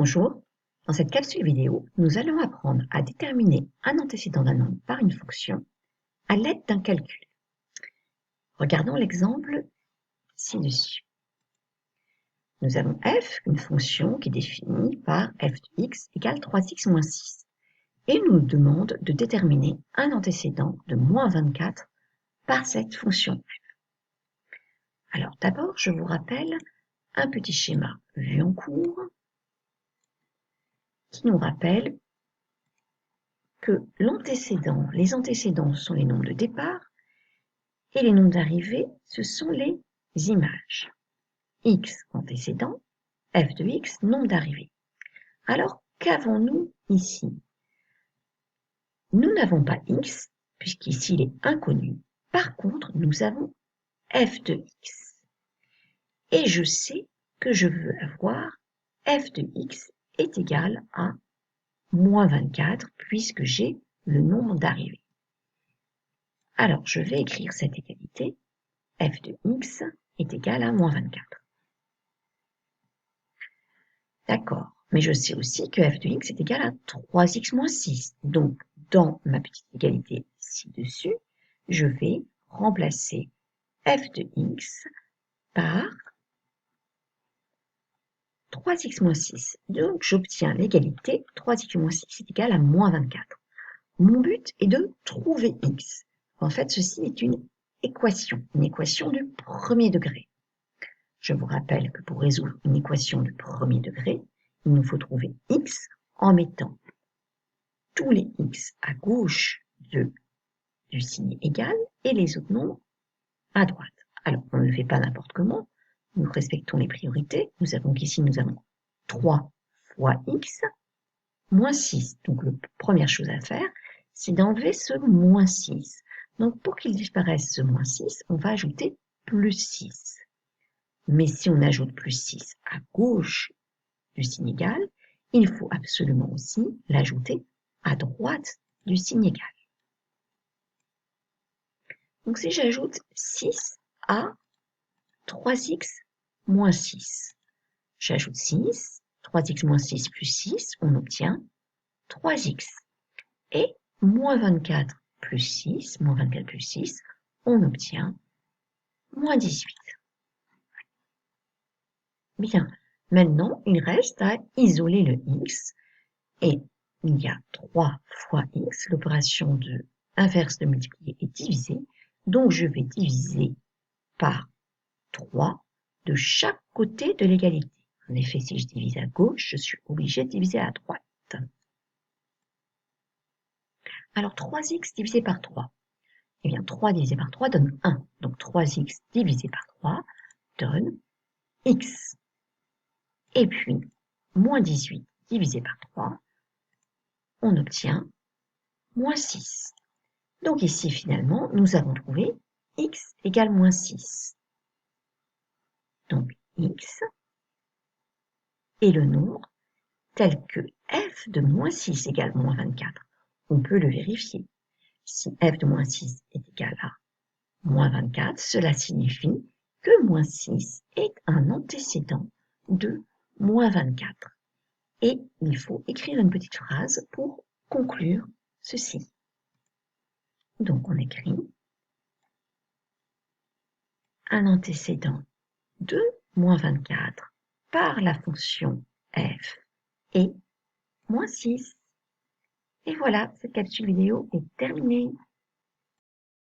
Bonjour, dans cette capsule vidéo, nous allons apprendre à déterminer un antécédent d'un nombre par une fonction à l'aide d'un calcul. Regardons l'exemple ci-dessus. Nous avons f, une fonction qui est définie par f de x égale 3x moins 6. Et nous demande de déterminer un antécédent de moins 24 par cette fonction f. Alors d'abord, je vous rappelle un petit schéma vu en cours qui nous rappelle que les antécédents sont les nombres de départ et les nombres d'arrivée, ce sont les images. X antécédent, f de x, nombre d'arrivée. Alors, qu'avons-nous ici? Nous n'avons pas x, puisqu'ici il est inconnu. Par contre, nous avons f de x. Et je sais que je veux avoir f de x est égal à moins 24, puisque j'ai le nombre d'arrivées. Alors, je vais écrire cette égalité. F de x est égal à moins 24. D'accord, mais je sais aussi que f de x est égal à 3x moins 6. Donc, dans ma petite égalité ci-dessus, je vais remplacer f de x par 3x moins 6. Donc, j'obtiens l'égalité 3x moins 6 est égal à moins 24. Mon but est de trouver x. En fait, ceci est une équation du premier degré. Je vous rappelle que pour résoudre une équation du premier degré, il nous faut trouver x en mettant tous les x à gauche du signe égal et les autres nombres à droite. Alors, on ne le fait pas n'importe comment, nous respectons les priorités. Nous savons qu'ici, nous avons 3 fois x moins 6. Donc, la première chose à faire, c'est d'enlever ce moins 6. Donc, pour qu'il disparaisse ce moins 6, on va ajouter plus 6. Mais si on ajoute plus 6 à gauche du signe égal, il faut absolument aussi l'ajouter à droite du signe égal. Donc si j'ajoute 6 à 3x moins 6, j'ajoute 6, 3x moins 6 plus 6, on obtient 3x. Et moins 24 plus 6, moins 24 plus 6, on obtient moins 18. Bien, maintenant, il reste à isoler le x, et il y a 3 fois x, l'opération de inverse de multiplier est divisée, donc je vais diviser par 3 de chaque côté de l'égalité. En effet, si je divise à gauche, je suis obligé de diviser à droite. Alors 3x divisé par 3, eh bien 3 divisé par 3 donne 1, donc 3x divisé par 3 donne x. Et puis, moins 18 divisé par 3, on obtient moins 6. Donc ici, finalement, nous avons trouvé x égale moins 6. Donc x est le nombre tel que f de moins 6 égale moins 24. On peut le vérifier. Si f de moins 6 est égal à moins 24, cela signifie que moins 6 est un antécédent de moins 24. Et il faut écrire une petite phrase pour conclure ceci. Donc on écrit un antécédent de moins 24 par la fonction f et moins 6. Et voilà, cette capsule vidéo est terminée.